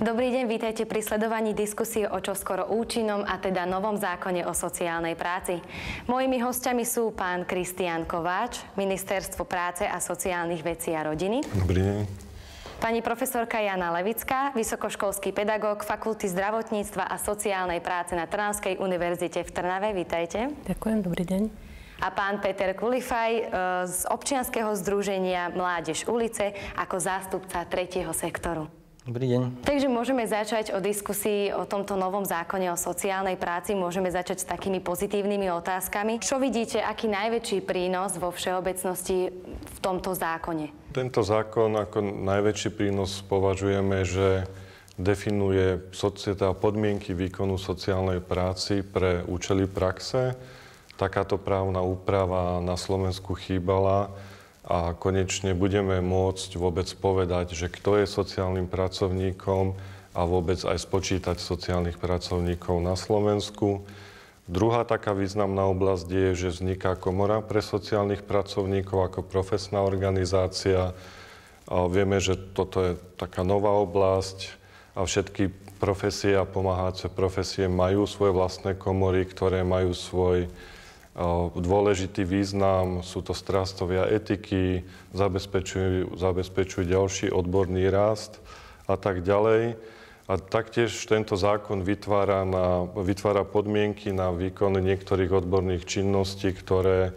Dobrý deň, vítajte pri sledovaní diskusie o čoskoro účinnom a teda novom zákone o sociálnej práci. Mojimi hostiami sú pán Kristián Kováč, Ministerstvo práce a sociálnych vecí a rodiny. Dobrý deň. Pani profesorka Jana Levická, vysokoškolský pedagóg Fakulty zdravotníctva a sociálnej práce na Trnavskej univerzite v Trnave. Vítajte. Ďakujem, dobrý deň. A pán Peter Kulifaj z občianskeho združenia Mládež ulice ako zástupca tretieho sektoru. Dobrý deň. Takže môžeme začať o diskusii o tomto novom zákone o sociálnej práci. Môžeme začať s takými pozitívnymi otázkami. Čo vidíte, aký najväčší prínos vo všeobecnosti v tomto zákone? Tento zákon ako najväčší prínos považujeme, že definuje podmienky výkonu sociálnej práci pre účely praxe. Takáto právna úprava na Slovensku chýbala. A konečne budeme môcť vôbec povedať, že kto je sociálnym pracovníkom a vôbec aj spočítať sociálnych pracovníkov na Slovensku. Druhá taká významná oblasť je, že vzniká komora pre sociálnych pracovníkov ako profesná organizácia. A vieme, že toto je taká nová oblasť a všetky profesie a pomáhacie profesie majú svoje vlastné komory, ktoré majú svoj dôležitý význam, sú to strážcovia etiky, zabezpečujú ďalší odborný rast a tak ďalej. A taktiež tento zákon vytvára podmienky na výkon niektorých odborných činností, ktoré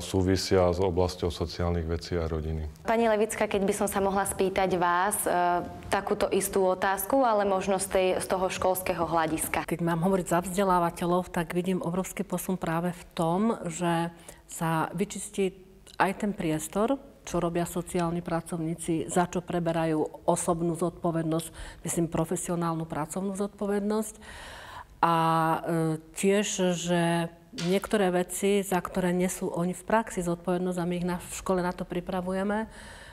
súvisia s oblasťou sociálnych vecí a rodiny. Pani Levická, keď by som sa mohla spýtať vás takúto istú otázku, ale možno z toho školského hľadiska. Keď mám hovoriť za vzdelávateľov, tak vidím obrovský posun práve v tom, že sa vyčistí aj ten priestor, čo robia sociálni pracovníci, za čo preberajú osobnú zodpovednosť, myslím profesionálnu pracovnú zodpovednosť. A tiež, že niektoré veci, za ktoré nesú oni v praxi zodpovednosť a my ich v škole na to pripravujeme,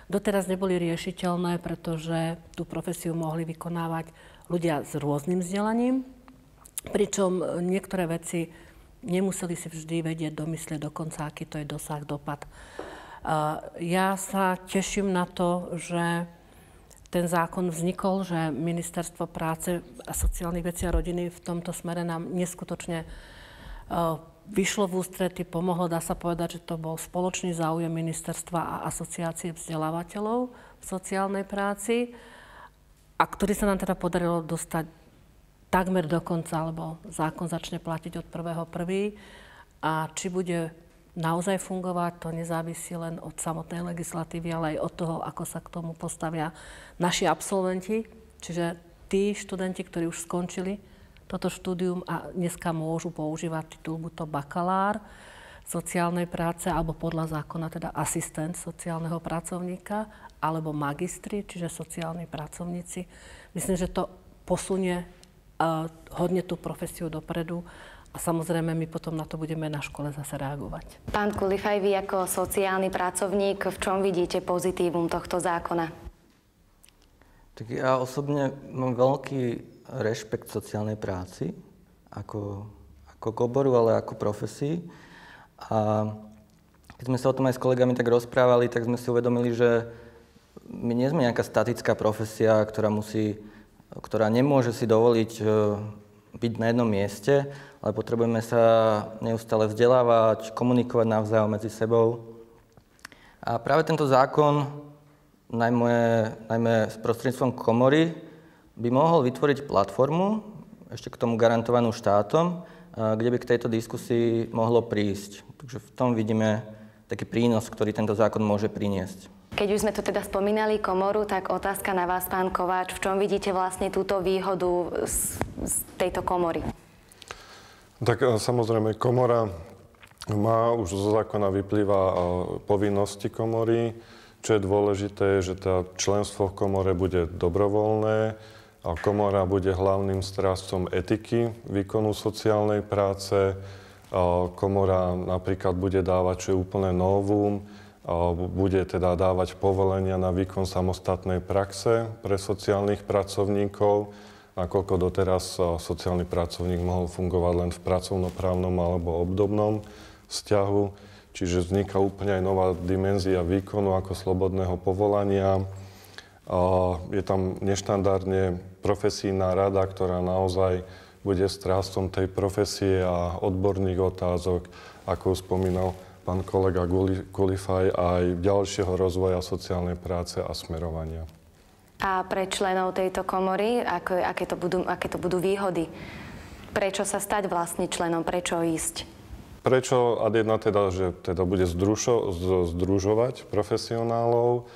doteraz neboli riešiteľné, pretože tú profesiu mohli vykonávať ľudia s rôznym vzdelaním, pričom niektoré veci nemuseli si vždy vedieť domyslieť dokonca, aký to je dosah, dopad. Ja sa teším na to, že ten zákon vznikol, že Ministerstvo práce a sociálnych vecí a rodiny v tomto smere nám neskutočne vyšlo v ústrety, pomohlo, dá sa povedať, že to bol spoločný záujem ministerstva a asociácie vzdelávateľov v sociálnej práci, a ktorý sa nám teda podarilo dostať takmer do konca, lebo zákon začne platiť od 1.1. A či bude naozaj fungovať, to nezávisí len od samotnej legislatívy, ale aj od toho, ako sa k tomu postavia naši absolventi, čiže tí študenti, ktorí už skončili toto štúdium a dneska môžu používať titul buď to bakalár sociálnej práce, alebo podľa zákona teda asistent sociálneho pracovníka, alebo magistri, čiže sociálni pracovníci. Myslím, že to posunie hodne tú profesiu dopredu a samozrejme my potom na to budeme na škole zase reagovať. Pán Kulifaj, vy ako sociálny pracovník, v čom vidíte pozitívum tohto zákona? Tak ja osobne mám veľký rešpekt sociálnej práci, ako k oboru, ale ako profesii. A keď sme sa o tom aj s kolegami tak rozprávali, tak sme si uvedomili, že my nie sme nejaká statická profesia, ktorá nemôže si dovoliť byť na jednom mieste, ale potrebujeme sa neustále vzdelávať, komunikovať navzájom medzi sebou. A práve tento zákon, najmä s prostredníctvom komory, by mohol vytvoriť platformu, ešte k tomu garantovanú štátom, kde by k tejto diskusii mohlo prísť. Takže v tom vidíme taký prínos, ktorý tento zákon môže priniesť. Keď už sme tu teda spomínali komoru, tak otázka na vás, pán Kováč. V čom vidíte vlastne túto výhodu z tejto komory? Tak samozrejme, komora má, už zo zákona vyplýva povinnosti komory. Čo je dôležité, že členstvo v komore bude dobrovoľné a komora bude hlavným strážcom etiky výkonu sociálnej práce. Komora napríklad bude dávať, čo je úplne novum, bude teda dávať povolenia na výkon samostatnej praxe pre sociálnych pracovníkov, nakoľko doteraz sociálny pracovník mohol fungovať len v pracovnoprávnom alebo obdobnom vzťahu. Čiže vzniká úplne aj nová dimenzia výkonu ako slobodného povolania. Je tam neštandardne profesijná rada, ktorá naozaj bude strážcom tej profesie a odborných otázok, ako spomínal pán kolega Kulifaj, aj ďalšieho rozvoja sociálnej práce a smerovania. A pre členov tejto komory, aké to budú výhody? Prečo sa stať vlastne členom? Prečo ísť? Prečo ad jedna teda, že teda bude združovať profesionálov?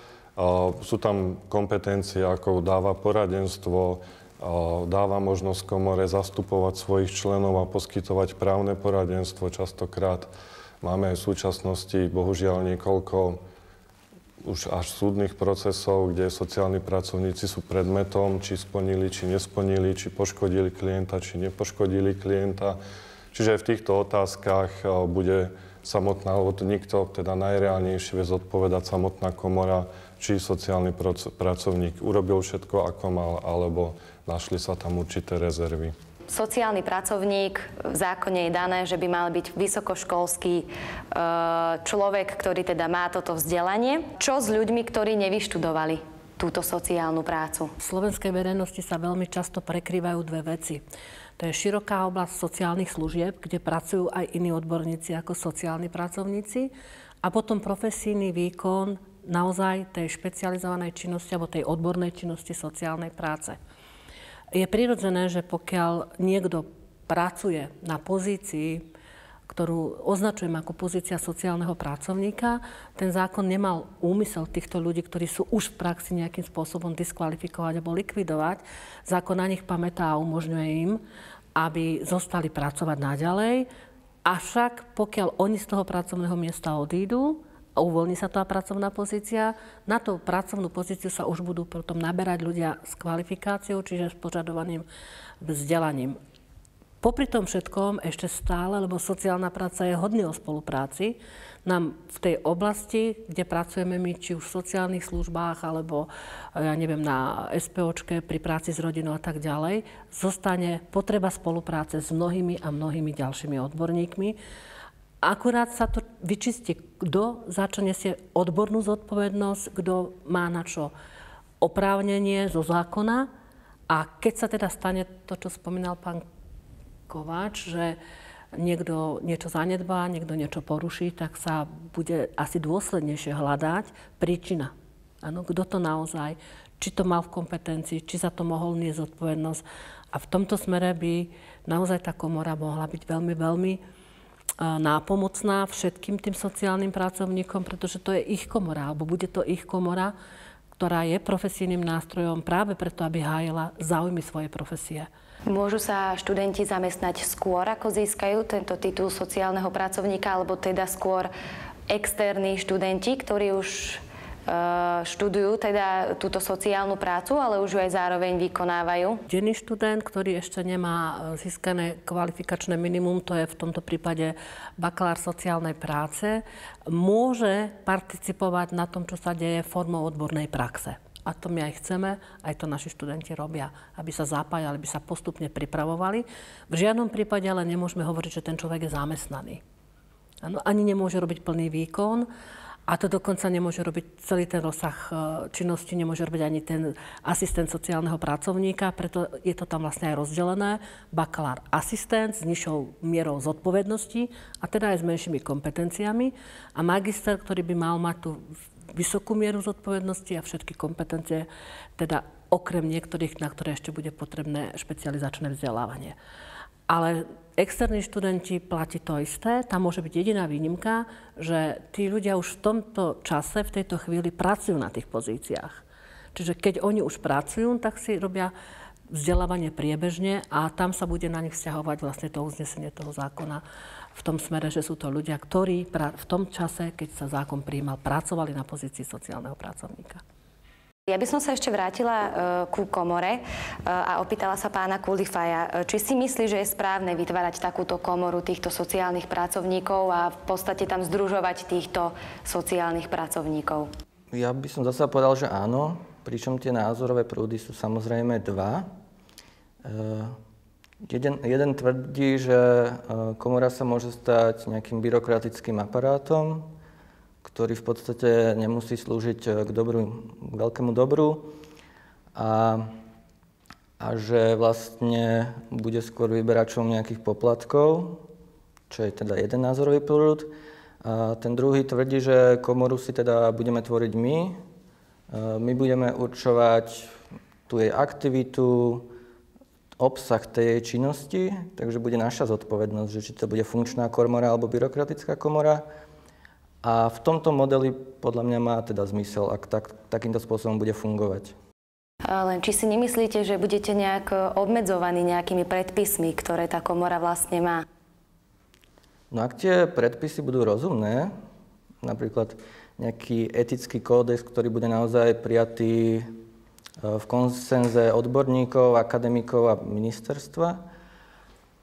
Sú tam kompetencie, ako dáva poradenstvo, dáva možnosť komore zastupovať svojich členov a poskytovať právne poradenstvo. Častokrát máme v súčasnosti bohužiaľ niekoľko už až súdnych procesov, kde sociálni pracovníci sú predmetom, či splnili, či nesplnili, či poškodili klienta, či nepoškodili klienta. Čiže v týchto otázkach bude samotná, alebo to nikto teda najreálnejšie vie zodpovedať samotná komora, či sociálny pracovník urobil všetko, ako mal, alebo našli sa tam určité rezervy. Sociálny pracovník, v zákone je dané, že by mal byť vysokoškolský človek, ktorý teda má toto vzdelanie. Čo s ľuďmi, ktorí nevyštudovali túto sociálnu prácu? V slovenskej verejnosti sa veľmi často prekrývajú dve veci. To je široká oblasť sociálnych služieb, kde pracujú aj iní odborníci ako sociálni pracovníci, a potom profesijný výkon naozaj tej špecializovanej činnosti alebo tej odbornej činnosti sociálnej práce. Je prirodzené, že pokiaľ niekto pracuje na pozícii, ktorú označujem ako pozícia sociálneho pracovníka, ten zákon nemal úmysel týchto ľudí, ktorí sú už v praxi nejakým spôsobom diskvalifikovať alebo likvidovať. Zákon na nich pamätá a umožňuje im, aby zostali pracovať naďalej. Avšak pokiaľ oni z toho pracovného miesta odídu a uvoľní sa tá pracovná pozícia, na tú pracovnú pozíciu sa už budú potom naberať ľudia s kvalifikáciou, čiže s požadovaným vzdelaním. Popri tom všetkom ešte stále, lebo sociálna práca je hodný o spolupráci, nám v tej oblasti, kde pracujeme my, či už v sociálnych službách, alebo ja neviem, na SPOčke, pri práci s rodinou a tak ďalej, zostane potreba spolupráce s mnohými a mnohými ďalšími odborníkmi. Akurát sa to vyčistí, kto za čo nesie odbornú zodpovednosť, kto má na čo oprávnenie zo zákona. A keď sa teda stane to, čo spomínal pán Kováč, že niekto niečo zanedbá, niekto niečo poruší, tak sa bude asi dôslednejšie hľadať príčina. Áno, kto to naozaj, či to mal v kompetencii, či za to mohol niesť zodpovednosť. A v tomto smere by naozaj tá komora mohla byť veľmi, veľmi nápomocná všetkým tým sociálnym pracovníkom, pretože to je ich komora, alebo bude to ich komora, ktorá je profesijným nástrojom práve preto, aby hájila záujmy svojej profesie. Môžu sa študenti zamestnať skôr, ako získajú tento titul sociálneho pracovníka, alebo teda skôr externí študenti, ktorí už študujú teda túto sociálnu prácu, ale už ju aj zároveň vykonávajú? Denný študent, ktorý ešte nemá získané kvalifikačné minimum, to je v tomto prípade bakalár sociálnej práce, môže participovať na tom, čo sa deje formou odbornej praxe. A to my aj chceme, aj to naši študenti robia, aby sa zapájali, aby sa postupne pripravovali. V žiadnom prípade ale nemôžeme hovoriť, že ten človek je zamestnaný. Ano, ani nemôže robiť plný výkon, a to dokonca nemôže robiť celý ten rozsah činnosti, nemôže robiť ani ten asistent sociálneho pracovníka, preto je to tam vlastne aj rozdelené. Bakalár asistent s nižšou mierou zodpovednosti a teda aj s menšími kompetenciami a magister, ktorý by mal mať tú vysokú mieru zodpovednosti a všetky kompetencie, teda okrem niektorých, na ktoré ešte bude potrebné špecializačné vzdelávanie. Ale externí študenti platí to isté. Tam môže byť jediná výnimka, že tí ľudia už v tomto čase, v tejto chvíli pracujú na tých pozíciách. Čiže keď oni už pracujú, tak si robia vzdelávanie priebežne a tam sa bude na nich vzťahovať vlastne to uznesenie toho zákona v tom smere, že sú to ľudia, ktorí v tom čase, keď sa zákon prijímal, pracovali na pozícii sociálneho pracovníka. Ja by som sa ešte vrátila ku komore a opýtala sa pána Kulifaja, či si myslí, že je správne vytvárať takúto komoru týchto sociálnych pracovníkov a v podstate tam združovať týchto sociálnych pracovníkov? Ja by som zasa povedal, že áno, pričom tie názorové prúdy sú samozrejme dva. Jeden tvrdí, že komora sa môže stať nejakým byrokratickým aparátom, ktorý v podstate nemusí slúžiť k veľkému dobru. a že vlastne bude skôr vyberačom nejakých poplatkov, čo je teda jeden názorový prúd. A ten druhý tvrdí, že komoru si teda budeme tvoriť my. My budeme určovať tú jej aktivitu, obsah tej jej činnosti, takže bude naša zodpovednosť, že či to bude funkčná komora alebo byrokratická komora. A v tomto modeli podľa mňa má teda zmysel, ak takýmto spôsobom bude fungovať. Len či si nemyslíte, že budete nejak obmedzovaní nejakými predpismi, ktoré tá komora vlastne má? No ak tie predpisy budú rozumné, napríklad nejaký etický kódex, ktorý bude naozaj prijatý v konsenze odborníkov, akademikov a ministerstva,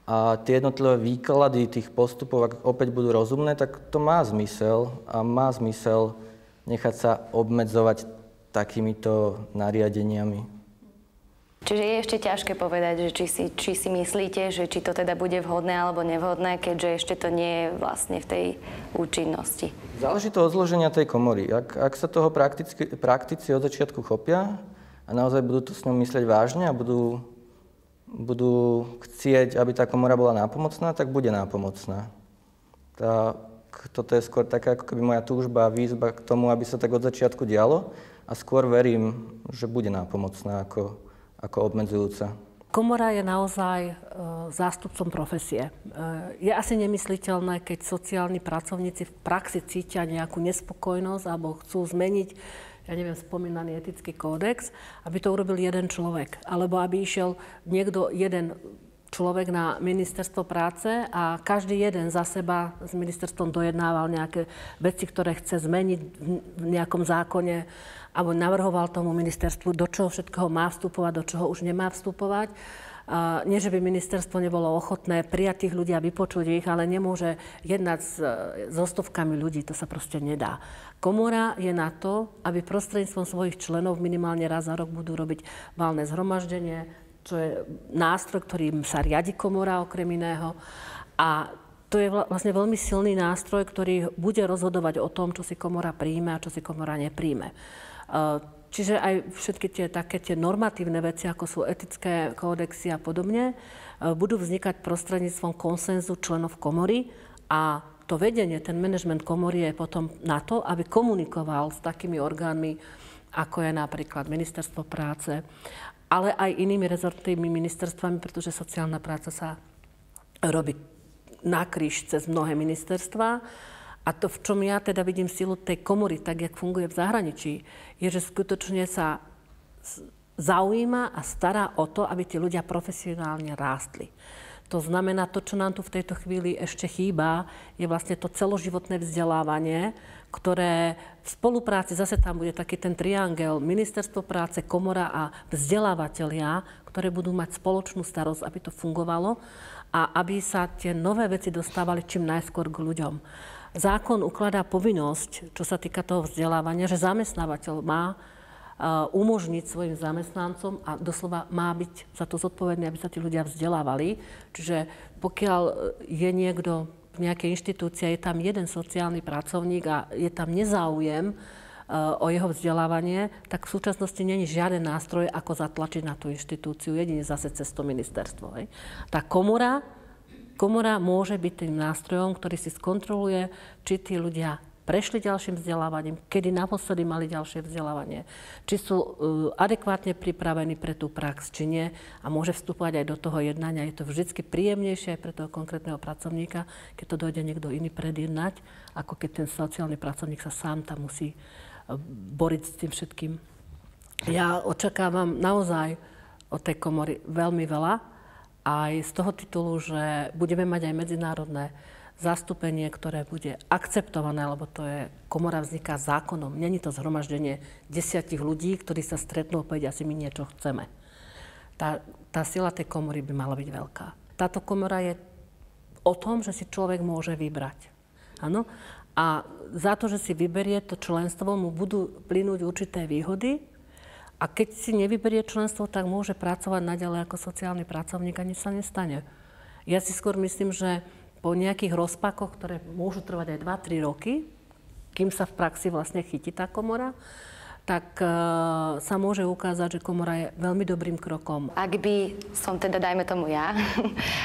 a tie jednotlivé výklady tých postupov, ak opäť budú rozumné, tak to má zmysel a má zmysel nechať sa obmedzovať takýmito nariadeniami. Čiže je ešte ťažké povedať, že či si myslíte, že či to teda bude vhodné alebo nevhodné, keďže ešte to nie je vlastne v tej účinnosti. Záleží to od zloženia tej komory. Ak sa toho praktici od začiatku chopia a naozaj budú to s ňou myslieť vážne a budú chcieť, aby tá komora bola nápomocná, tak bude nápomocná. Toto je skôr taká ako keby moja túžba a výzva k tomu, aby sa tak od začiatku dialo, a skôr verím, že bude nápomocná ako obmedzujúca. Komora je naozaj zástupcom profesie. Je asi nemysliteľné, keď sociálni pracovníci v praxi cítia nejakú nespokojnosť alebo chcú zmeniť, spomínaný etický kódex, aby to urobil jeden človek. Alebo aby išiel jeden človek na ministerstvo práce a každý jeden za seba s ministerstvom dojednával nejaké veci, ktoré chce zmeniť v nejakom zákone, alebo navrhoval tomu ministerstvu, do čoho všetkého má vstupovať, do čoho už nemá vstupovať. Nie, že by ministerstvo nebolo ochotné prijať tých ľudí a vypočuť ich, ale nemôže jednať so stovkami ľudí, to sa proste nedá. Komora je na to, aby prostredníctvom svojich členov minimálne raz za rok budú robiť valné zhromaždenie, čo je nástroj, ktorým sa riadi komora okrem iného. A to je vlastne veľmi silný nástroj, ktorý bude rozhodovať o tom, čo si komora príjme a čo si komora nepríjme. Čiže aj všetky tie normatívne veci, ako sú etické kódexy a podobne, budú vznikať prostredníctvom konsenzu členov komory, a to vedenie, ten manažment komory je potom na to, aby komunikoval s takými orgánmi, ako je napríklad ministerstvo práce, ale aj inými rezortnými ministerstvami, pretože sociálna práca sa robí nakríž cez mnohé ministerstvá. A to, v čom ja teda vidím silu tej komory, tak jak funguje v zahraničí, je, že skutočne sa zaujíma a stará o to, aby tí ľudia profesionálne rástli. To znamená, to, čo nám tu v tejto chvíli ešte chýba, je vlastne to celoživotné vzdelávanie, ktoré v spolupráci, zase tam bude taký ten triangel, ministerstvo práce, komora a vzdelávatelia, ktoré budú mať spoločnú starosť, aby to fungovalo a aby sa tie nové veci dostávali čím najskôr k ľuďom. Zákon ukladá povinnosť, čo sa týka toho vzdelávania, že zamestnávateľ má umožniť svojim zamestnancom a doslova má byť za to zodpovedný, aby sa tí ľudia vzdelávali. Čiže pokiaľ je niekto v nejakej inštitúcii, je tam jeden sociálny pracovník a je tam nezáujem o jeho vzdelávanie, tak v súčasnosti nie je žiaden nástroj, ako zatlačiť na tú inštitúciu, jedine zase cez to ministerstvo. Hej. Tá komora môže byť tým nástrojom, ktorý si skontroluje, či tí ľudia prešli ďalším vzdelávaním, kedy naposledy mali ďalšie vzdelávanie, či sú adekvátne pripravení pre tú prax, či nie, a môže vstupovať aj do toho jednania. Je to vždy príjemnejšie aj pre toho konkrétneho pracovníka, keď to dojde niekto iný predjednať, ako keď ten sociálny pracovník sa sám tam musí boriť s tým všetkým. Ja očakávam naozaj od tej komory veľmi veľa, aj z toho titulu, že budeme mať aj medzinárodné zastúpenie, ktoré bude akceptované, lebo to je, komora vzniká zákonom. Není to zhromaždenie 10 ľudí, ktorí sa stretnú a povedia si, my niečo chceme. Tá sila tej komory by mala byť veľká. Táto komora je o tom, že si človek môže vybrať. Áno? A za to, že si vyberie to členstvo, mu budú plynúť určité výhody. A keď si nevyberie členstvo, tak môže pracovať naďalej ako sociálny pracovník a nič sa nestane. Ja si skôr myslím, že po nejakých rozpakoch, ktoré môžu trvať aj 2-3 roky, kým sa v praxi vlastne chytí tá komora, tak sa môže ukázať, že komora je veľmi dobrým krokom. Ak by som teda, dajme tomu ja,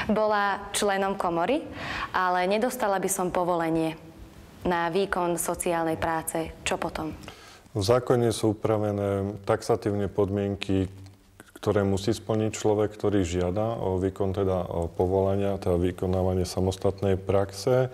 bola členom komory, ale nedostala by som povolenie na výkon sociálnej práce, čo potom? V zákone sú upravené taxatívne podmienky, ktoré musí splniť človek, ktorý žiada o výkon teda o povolania, teda vykonávanie samostatnej praxe.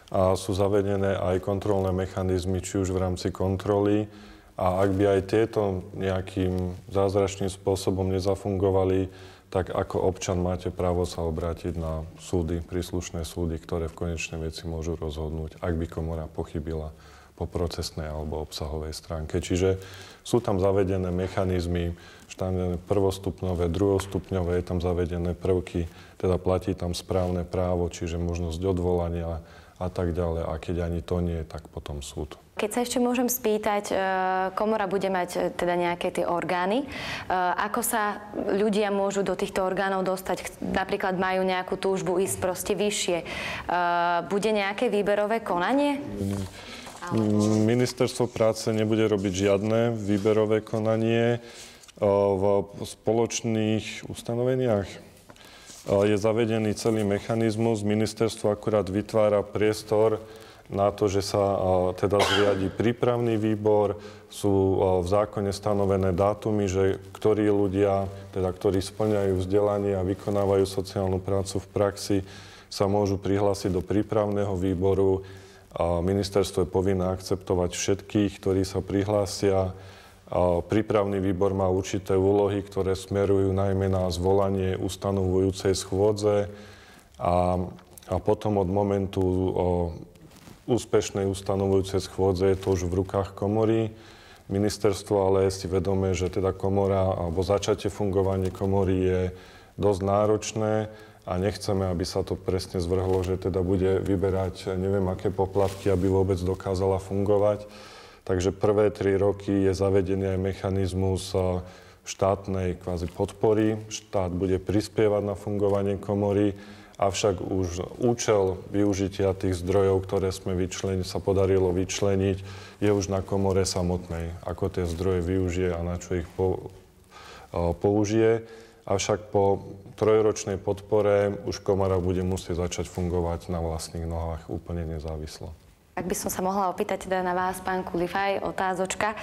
A sú zavedené aj kontrolné mechanizmy, či už v rámci kontroly. A ak by aj tieto nejakým zázračným spôsobom nezafungovali, tak ako občan máte právo sa obrátiť na súdy, príslušné súdy, ktoré v konečnej veci môžu rozhodnúť, ak by komora pochybila po procesnej alebo obsahovej stránke. Čiže sú tam zavedené mechanizmy, štandardné prvostupňové, druhostupňové, je tam zavedené prvky, teda platí tam správne právo, čiže možnosť odvolania a tak ďalej. A keď ani to nie, tak potom súd. Keď sa ešte môžem spýtať, komora bude mať teda nejaké tie orgány. Ako sa ľudia môžu do týchto orgánov dostať? Napríklad majú nejakú túžbu ísť proste vyššie. Bude nejaké výberové konanie? Ministerstvo práce nebude robiť žiadne výberové konanie. V spoločných ustanoveniach je zavedený celý mechanizmus. Ministerstvo akurát vytvára priestor na to, že sa teda zriadi prípravný výbor. Sú v zákone stanovené dátumy, že ktorí ľudia, teda ktorí spĺňajú vzdelanie a vykonávajú sociálnu prácu v praxi, sa môžu prihlásiť do prípravného výboru. Ministerstvo je povinné akceptovať všetkých, ktorí sa prihlásia. Prípravný výbor má určité úlohy, ktoré smerujú najmä na zvolanie ustanovujúcej schôdze a potom od momentu úspešnej ustanovujúcej schôdze je to už v rukách komory. Ministerstvo ale je si vedomé, že teda komora alebo začatie fungovanie komory je dosť náročné a nechceme, aby sa to presne zvrhlo, že teda bude vyberať neviem aké poplatky, aby vôbec dokázala fungovať. Takže prvé 3 roky je zavedený aj mechanizmus štátnej kvázi podpory. Štát bude prispievať na fungovanie komory, avšak už účel využitia tých zdrojov, ktoré sa podarilo vyčleniť, je už na komore samotnej, ako tie zdroje využije a na čo ich použije. Avšak po 3-ročnej podpore už komora bude musieť začať fungovať na vlastných nohách úplne nezávislo. Ak by som sa mohla opýtať teda na vás, pán Kulifaj, otázočka.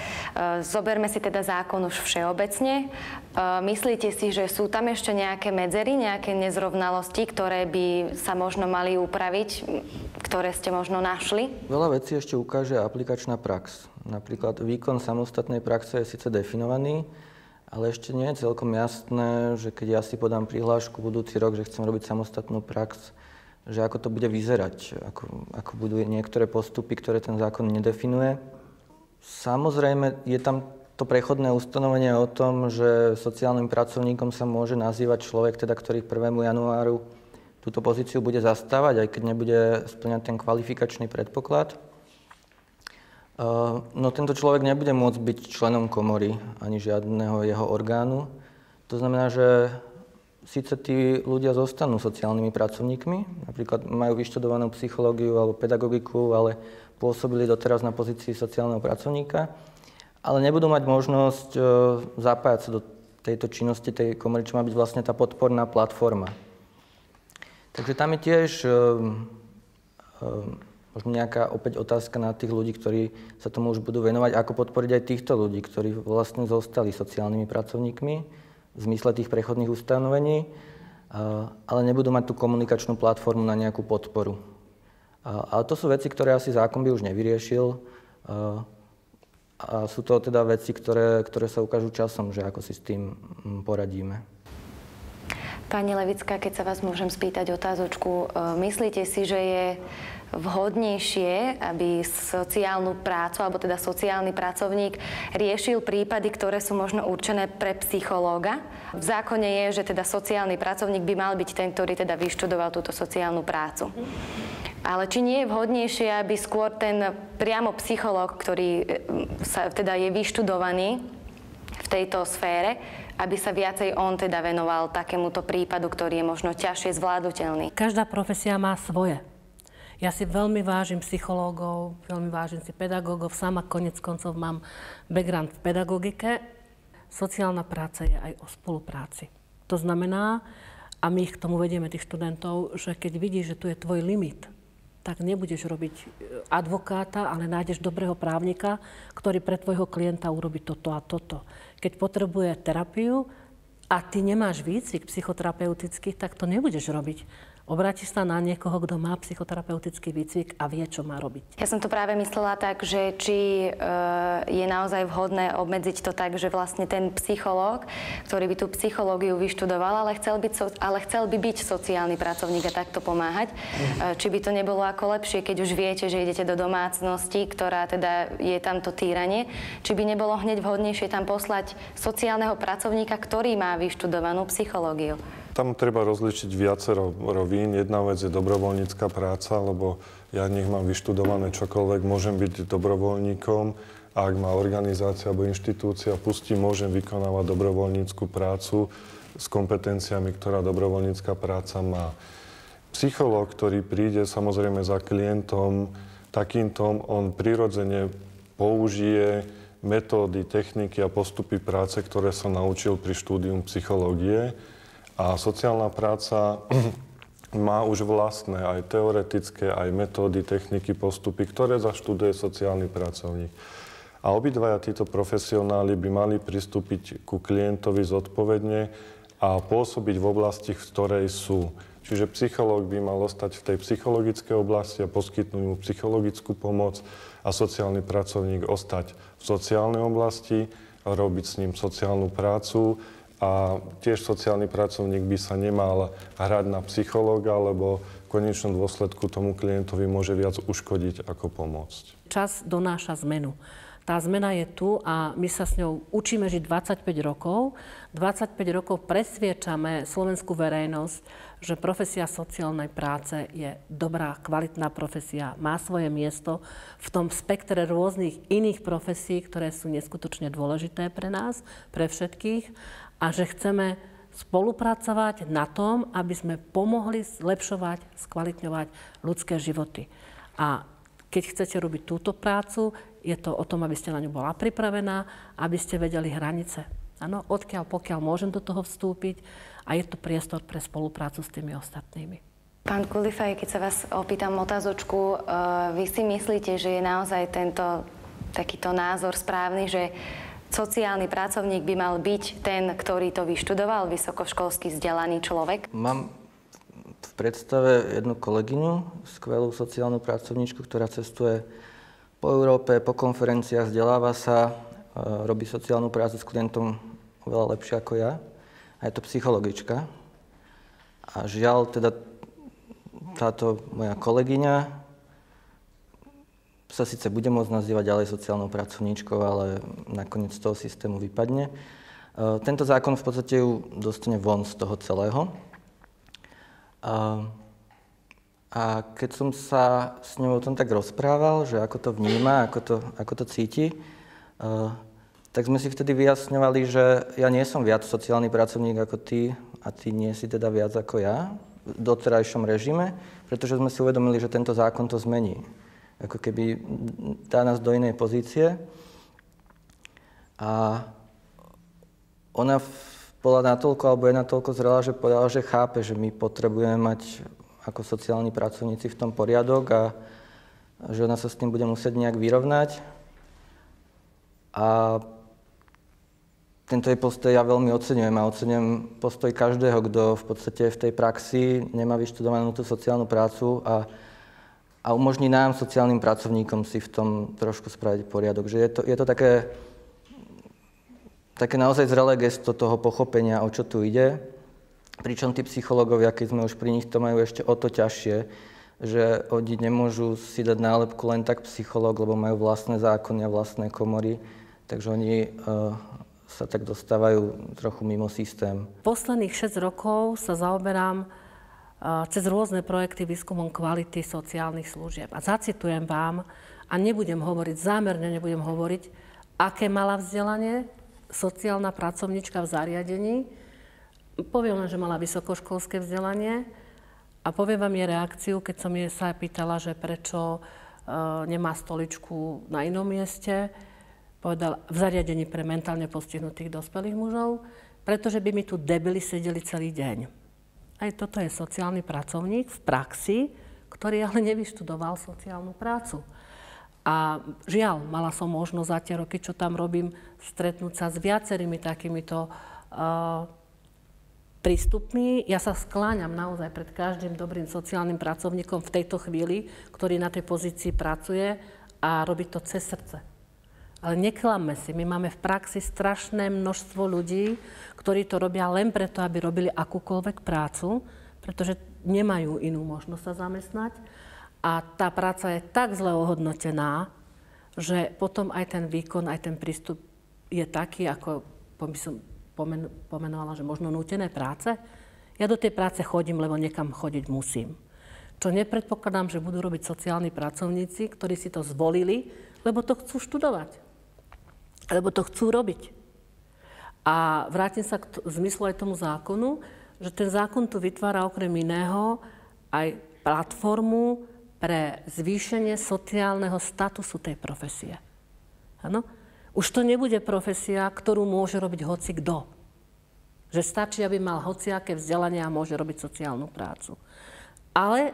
Zoberme si teda zákon už všeobecne. Myslíte si, že sú tam ešte nejaké medzery, nejaké nezrovnalosti, ktoré by sa možno mali upraviť, ktoré ste možno našli? Veľa vecí ešte ukáže aplikačná prax. Napríklad výkon samostatnej praxe je síce definovaný, ale ešte nie je celkom jasné, že keď ja si podám prihlášku budúci rok, že chcem robiť samostatnú prax, že ako to bude vyzerať, ako budú niektoré postupy, ktoré ten zákon nedefinuje. Samozrejme, je tam to prechodné ustanovenie o tom, že sociálnym pracovníkom sa môže nazývať človek, teda, ktorý 1. januáru túto pozíciu bude zastávať, aj keď nebude spĺňať ten kvalifikačný predpoklad. No tento človek nebude môcť byť členom komory ani žiadneho jeho orgánu. To znamená, že síce tí ľudia zostanú sociálnymi pracovníkmi, napríklad majú vyštudovanú psychológiu alebo pedagogiku, ale pôsobili doteraz na pozícii sociálneho pracovníka, ale nebudú mať možnosť zapájať sa do tejto činnosti tej komory, čo má byť vlastne tá podporná platforma. Takže tam je tiež možno nejaká opäť otázka na tých ľudí, ktorí sa tomu už budú venovať, ako podporiť aj týchto ľudí, ktorí vlastne zostali sociálnymi pracovníkmi v zmysle tých prechodných ustanovení, ale nebudú mať tú komunikačnú platformu na nejakú podporu. Ale to sú veci, ktoré asi zákon by už nevyriešil. A sú to teda veci, ktoré sa ukážu časom, že ako si s tým poradíme. Pani Levická, keď sa vás môžem spýtať otázočku, myslíte si, že je vhodnejšie, aby sociálnu prácu, alebo teda sociálny pracovník riešil prípady, ktoré sú možno určené pre psychológa? V zákone je, že teda sociálny pracovník by mal byť ten, ktorý teda vyštudoval túto sociálnu prácu. Ale či nie je vhodnejšie, aby skôr ten priamo psychológ, ktorý sa teda je vyštudovaný v tejto sfére, aby sa viacej on teda venoval takémuto prípadu, ktorý je možno ťažšie zvládnutelný? Každá profesia má svoje. Ja si veľmi vážim psychológov, veľmi vážim si pedagógov, sama konec koncov mám background v pedagogike. Sociálna práca je aj o spolupráci. To znamená, a my k tomu vedieme tých študentov, že keď vidíš, že tu je tvoj limit, tak nebudeš robiť advokáta, ale nájdeš dobrého právnika, ktorý pre tvojho klienta urobí toto a toto. Keď potrebuje terapiu a ty nemáš výcvik psychoterapeutický, tak to nebudeš robiť. Obrátiš sa na niekoho, kto má psychoterapeutický výcvik a vie, čo má robiť. Ja som to práve myslela tak, že či je naozaj vhodné obmedziť to tak, že vlastne ten psychológ, ktorý by tú psychológiu vyštudoval, ale chcel by byť sociálny pracovník a takto pomáhať, či by to nebolo ako lepšie, keď už viete, že idete do domácnosti, ktorá teda je tamto týranie, či by nebolo hneď vhodnejšie tam poslať sociálneho pracovníka, ktorý má vyštudovanú psychológiu. Tam treba rozličiť viacero rovín. Jedna vec je dobrovoľnícka práca, lebo ja nech mám vyštudované čokoľvek, môžem byť dobrovoľníkom a ak ma organizácia alebo inštitúcia pustí, môžem vykonávať dobrovoľnícku prácu s kompetenciami, ktorá dobrovoľnícka práca má. Psychológ, ktorý príde samozrejme za klientom takýmto, on prirodzene použije metódy, techniky a postupy práce, ktoré sa naučil pri štúdium psychológie. A sociálna práca má už vlastné aj teoretické, aj metódy, techniky, postupy, ktoré zaštuduje sociálny pracovník. A obidvaja títo profesionáli by mali pristúpiť ku klientovi zodpovedne a pôsobiť v oblasti, v ktorej sú. Čiže psychológ by mal ostať v tej psychologickej oblasti a poskytnúť mu psychologickú pomoc a sociálny pracovník ostať v sociálnej oblasti, robiť s ním sociálnu prácu. A tiež sociálny pracovník by sa nemal hrať na psychológa, lebo v konečnom dôsledku tomu klientovi môže viac uškodiť ako pomôcť. Čas donáša zmenu. Tá zmena je tu a my sa s ňou učíme žiť 25 rokov. 25 rokov presviečame slovenskú verejnosť, že profesia sociálnej práce je dobrá, kvalitná profesia, má svoje miesto v tom spektre rôznych iných profesí, ktoré sú neskutočne dôležité pre nás, pre všetkých. A že chceme spolupracovať na tom, aby sme pomohli zlepšovať, skvalitňovať ľudské životy. A keď chcete robiť túto prácu, je to o tom, aby ste na ňu bola pripravená, aby ste vedeli hranice. Áno, odkiaľ pokiaľ môžem do toho vstúpiť a je to priestor pre spoluprácu s tými ostatnými. Pán Kulifaj, keď sa vás opýtam otázočku, vy si myslíte, že je naozaj takýto názor správny, že sociálny pracovník by mal byť ten, ktorý to vyštudoval, vysokoškolsky vzdelaný človek? Mám v predstave jednu kolegyňu, skvelú sociálnu pracovníčku, ktorá cestuje po Európe, po konferenciách, vzdeláva sa, robí sociálnu prácu s klientom oveľa lepšie ako ja. A je to psychologička. A žiaľ, teda táto moja kolegyňa sa síce bude môcť nazývať ďalej sociálnou pracovníčkou, ale nakoniec z toho systému vypadne. Tento zákon v podstate ju dostane von z toho celého. A keď som sa s ňou o tom tak rozprával, že ako to vníma, ako to cíti, tak sme si vtedy vyjasňovali, že ja nie som viac sociálny pracovník ako ty a ty nie si teda viac ako ja v doterajšom režime, pretože sme si uvedomili, že tento zákon to zmení. Ako keby dá nás do inej pozície. A ona bola natoľko, alebo je natoľko zrelá, že povedala, že chápe, že my potrebujeme mať ako sociálni pracovníci v tom poriadok a že ona sa s tým bude musieť nejak vyrovnať. A tento jej postoj ja veľmi oceňujem a oceňujem postoj každého, kto v podstate v tej praxi nemá vyštudovanú tú sociálnu prácu a umožní nám, sociálnym pracovníkom, si v tom trošku spraviť poriadok. Že je to také naozaj zrelé gesto toho pochopenia, o čo tu ide. Pričom tí psychológovia, keď sme už pri nich, to majú ešte o to ťažšie, že oni nemôžu si dať nálepku len tak psychológ, lebo majú vlastné zákony a vlastné komory. Takže oni sa tak dostávajú trochu mimo systém. Posledných 6 rokov sa zaoberám cez rôzne projekty výskumom kvality sociálnych služieb. A zacitujem vám, a zámerne nebudem hovoriť, aké mala vzdelanie sociálna pracovníčka v zariadení. Poviem len, že mala vysokoškolské vzdelanie A poviem vám jej reakciu, keď som jej sa pýtala, že prečo nemá stoličku na inom mieste. Povedal, v zariadení pre mentálne postihnutých dospelých mužov, pretože by mi tu debili sedeli celý deň. Aj toto je sociálny pracovník v praxi, ktorý ale nevyštudoval sociálnu prácu. A žiaľ, mala som možnosť za tie roky, čo tam robím, stretnúť sa s viacerými takýmito prístupmi. Ja sa skláňam naozaj pred každým dobrým sociálnym pracovníkom v tejto chvíli, ktorý na tej pozícii pracuje a robí to cez srdce. Ale neklamme si, my máme v praxi strašné množstvo ľudí, ktorí to robia len preto, aby robili akúkoľvek prácu, pretože nemajú inú možnosť sa zamestnať. A tá práca je tak zle ohodnotená, že potom aj ten výkon, aj ten prístup je taký, ako by som pomenovala, že možno nútené práce. Ja do tej práce chodím, lebo niekam chodiť musím. Čo nepredpokladám, že budú robiť sociálni pracovníci, ktorí si to zvolili, lebo to chcú študovať. Lebo to chcú robiť. A vrátim sa k zmyslu aj tomu zákonu, že ten zákon tu vytvára okrem iného aj platformu pre zvýšenie sociálneho statusu tej profesie. Áno? Už to nebude profesia, ktorú môže robiť hocikdo. Že stačí, aby mal hociaké vzdelanie a môže robiť sociálnu prácu. Ale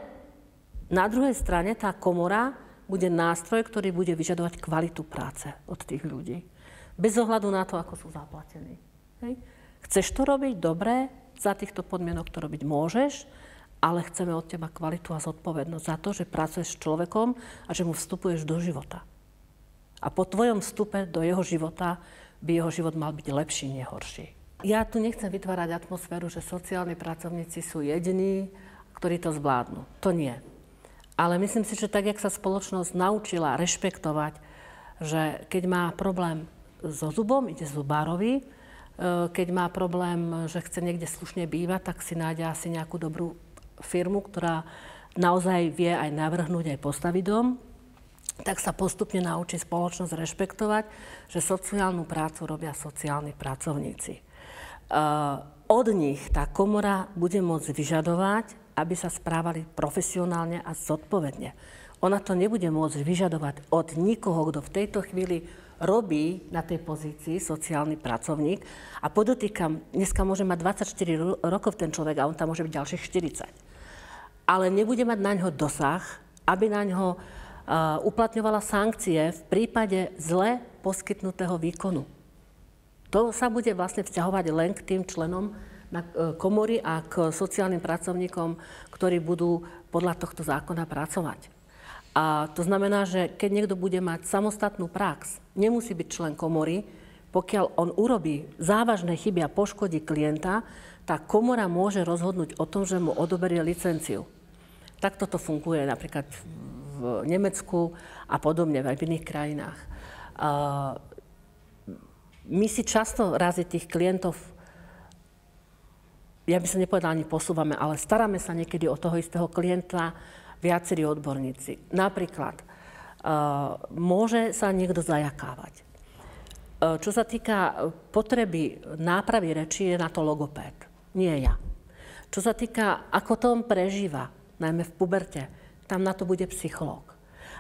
na druhej strane tá komora bude nástroj, ktorý bude vyžadovať kvalitu práce od tých ľudí. Bez ohľadu na to, ako sú zaplatení. Hej? Chceš to robiť dobre, za týchto podmienok to robiť môžeš, ale chceme od teba kvalitu a zodpovednosť za to, že pracuješ s človekom a že mu vstupuješ do života. A po tvojom vstupe do jeho života by jeho život mal byť lepší, nie horší. Ja tu nechcem vytvárať atmosféru, že sociálni pracovníci sú jediní, ktorí to zvládnu. To nie. Ale myslím si, že tak, jak sa spoločnosť naučila rešpektovať, že keď má problém so zubom, ide zubárovi, keď má problém, že chce niekde slušne bývať, tak si nájde asi nejakú dobrú firmu, ktorá naozaj vie aj navrhnúť, aj postaviť dom, tak sa postupne naučí spoločnosť rešpektovať, že sociálnu prácu robia sociálni pracovníci. Od nich tá komora bude môcť vyžadovať, aby sa správali profesionálne a zodpovedne. Ona to nebude môcť vyžadovať od nikoho, kto v tejto chvíli robí na tej pozícii sociálny pracovník. A podotýkam, dneska môže mať 24 rokov ten človek a on tam môže byť ďalších 40. Ale nebude mať na ňo dosah, aby na ňo uplatňovala sankcie v prípade zle poskytnutého výkonu. To sa bude vlastne vzťahovať len k tým členom komory a k sociálnym pracovníkom, ktorí budú podľa tohto zákona pracovať. A to znamená, že keď niekto bude mať samostatnú prax, nemusí byť člen komory, pokiaľ on urobí závažné chyby a poškodí klienta, tá komora môže rozhodnúť o tom, že mu odoberie licenciu. Takto to funguje napríklad v Nemecku a podobne aj v iných krajinách. My si často razy tých klientov, ja by som nepovedala ani posúvame, ale staráme sa niekedy o toho istého klienta viacerí odborníci. Napríklad, môže sa niekto zajakávať. Čo sa týka potreby nápravy rečí, je na to logopéd, nie ja. Čo sa týka, ako to on prežíva, najmä v puberte, tam na to bude psychológ.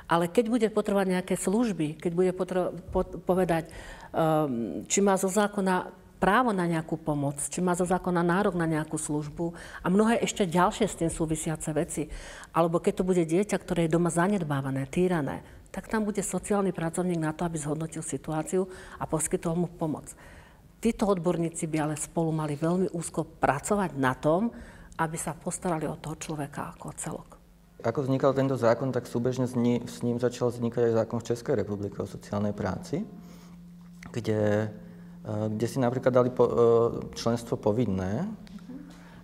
Ale keď bude potrebovať nejaké služby, keď bude povedať, či má zo zákona právo na nejakú pomoc, či má zo zákona nárok na nejakú službu a mnohé ešte ďalšie s tým súvisiace veci, alebo keď to bude dieťa, ktoré je doma zanedbávané, týrané, tak tam bude sociálny pracovník na to, aby zhodnotil situáciu a poskytol mu pomoc. Títo odborníci by ale spolu mali veľmi úzko pracovať na tom, aby sa postarali o toho človeka ako celok. Ako vznikal tento zákon, tak súbežne s ním začal vznikať aj zákon v Českej republike o sociálnej práci, kde si napríklad dali členstvo povinné.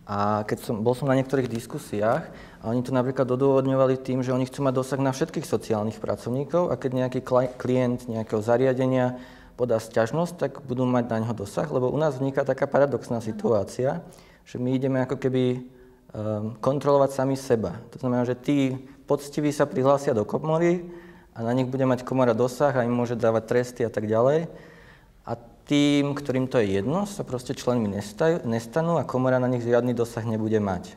A bol som na niektorých diskusiách a oni to napríklad odôvodňovali tým, že oni chcú mať dosah na všetkých sociálnych pracovníkov a keď nejaký klient nejakého zariadenia podá sťažnosť, tak budú mať na ňo dosah, lebo u nás vzniká taká paradoxná situácia, že my ideme ako keby kontrolovať sami seba. To znamená, že tí poctiví sa prihlásia do komory a na nich bude mať komora dosah a im môže dávať tresty a tak ďalej. A tým, ktorým to je jedno, sa proste členmi nestanú a komora na nich žiadny dosah nebude mať.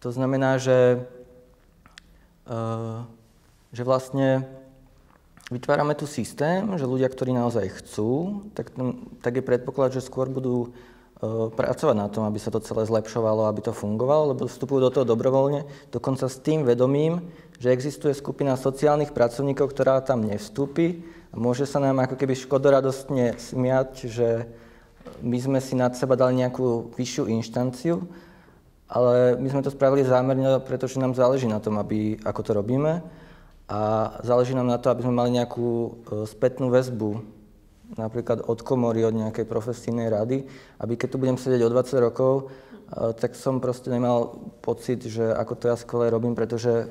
To znamená, že vlastne vytvárame tu systém, že ľudia, ktorí naozaj chcú, tak je predpoklad, že skôr budú pracovať na tom, aby sa to celé zlepšovalo, aby to fungovalo, lebo vstupujú do toho dobrovoľne, dokonca s tým vedomím, že existuje skupina sociálnych pracovníkov, ktorá tam nevstúpi a môže sa nám ako keby škodoradostne smiať, že my sme si nad seba dali nejakú vyššiu inštanciu, ale my sme to spravili zámerne, pretože nám záleží na tom, ako to robíme a záleží nám na to, aby sme mali nejakú spätnú väzbu, napríklad od komory, od nejakej profesijnej rady, aby keď tu budem sedieť o 20 rokov, tak som proste nemal pocit, že ako to ja skvelé robím, pretože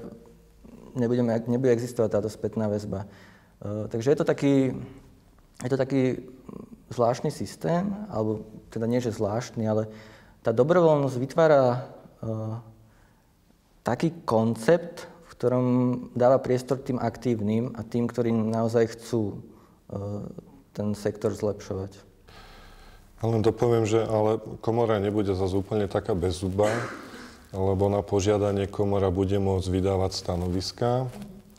nebude existovať táto spätná väzba. Takže je to taký zvláštny systém, alebo teda nie, že zvláštny, ale tá dobrovoľnosť vytvára taký koncept, v ktorom dáva priestor tým aktívnym a tým, ktorí naozaj chcú ten sektor zlepšovať. Len dopoviem, že ale komora nebude zase úplne taká bezzubá, lebo na požiadanie komora bude môcť vydávať stanoviská,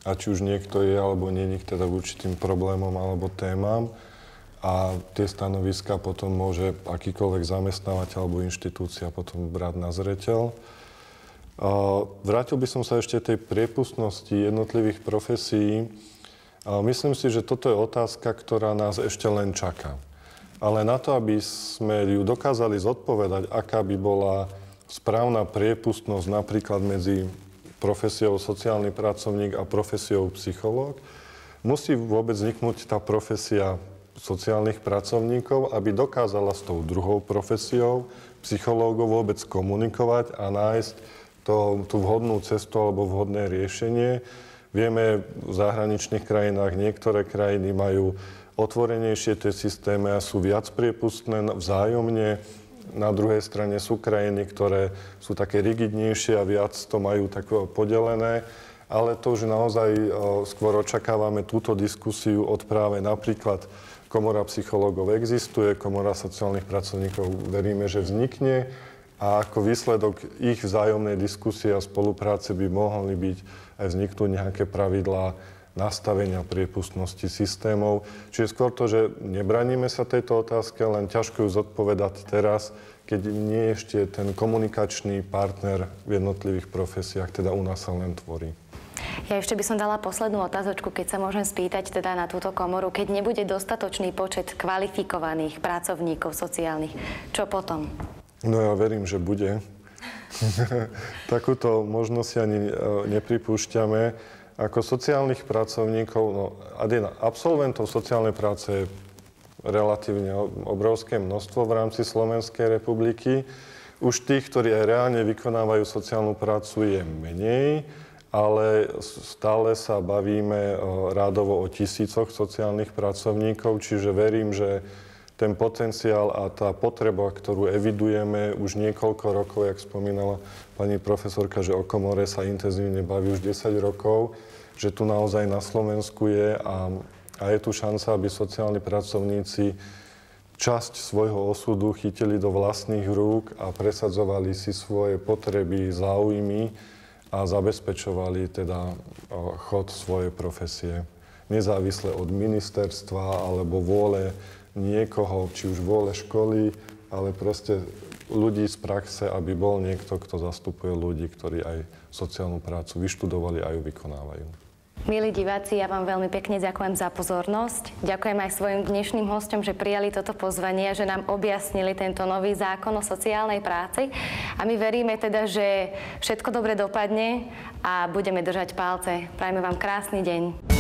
a či už niekto je alebo nie teda k určitým problémom alebo témam, a tie stanoviská potom môže akýkoľvek zamestnávateľ alebo inštitúcia potom brať na zreteľ. Vrátil by som sa ešte tej priepustnosti jednotlivých profesí. Myslím si, že toto je otázka, ktorá nás ešte len čaká. Ale na to, aby sme ju dokázali zodpovedať, aká by bola správna priepustnosť napríklad medzi profesiou sociálny pracovník a profesiou psychológ, musí vôbec vzniknúť tá profesia sociálnych pracovníkov, aby dokázala s tou druhou profesiou psychológov vôbec komunikovať a nájsť tú vhodnú cestu alebo vhodné riešenie. Vieme, v zahraničných krajinách niektoré krajiny majú otvorenejšie tie systémy a sú viac priepustné vzájomne. Na druhej strane sú krajiny, ktoré sú také rigidnejšie a viac to majú tak podelené. Ale to už naozaj skôr očakávame túto diskusiu od práve napríklad Komora psychológov existuje, Komora sociálnych pracovníkov veríme, že vznikne. A ako výsledok ich vzájomnej diskusie a spolupráce by mohli byť aj vzniknúť nejaké pravidlá nastavenia priepustnosti systémov. Čiže skôr to, že nebraníme sa tejto otázke, len ťažko ju zodpovedať teraz, keď nie je ešte ten komunikačný partner v jednotlivých profesiách, teda u nás sa len tvorí. Ja ešte by som dala poslednú otázočku, keď sa môžem spýtať teda na túto komoru. Keď nebude dostatočný počet kvalifikovaných pracovníkov sociálnych, čo potom? No ja verím, že bude. Takúto možnosť ani nepripúšťame. Ako sociálnych pracovníkov, absolventov sociálnej práce je relatívne obrovské množstvo v rámci Slovenskej republiky. Už tých, ktorí aj reálne vykonávajú sociálnu prácu, je menej, ale stále sa bavíme rádovo o tisícoch sociálnych pracovníkov, čiže verím, že ten potenciál a tá potreba, ktorú evidujeme už niekoľko rokov, jak spomínala pani profesorka, že o komore sa intenzívne baví už 10 rokov, že tu naozaj na Slovensku je a je tu šanca, aby sociálni pracovníci časť svojho osudu chytili do vlastných rúk a presadzovali si svoje potreby, záujmy a zabezpečovali teda chod svojej profesie. Nezávisle od ministerstva alebo vôle niekoho, či už vôle školy, ale proste ľudí z praxe, aby bol niekto, kto zastupuje ľudí, ktorí aj sociálnu prácu vyštudovali a ju vykonávajú. Milí diváci, ja vám veľmi pekne ďakujem za pozornosť. Ďakujem aj svojim dnešným hosťom, že prijali toto pozvanie, že nám objasnili tento nový zákon o sociálnej práci. A my veríme teda, že všetko dobre dopadne a budeme držať palce. Prajme vám krásny deň.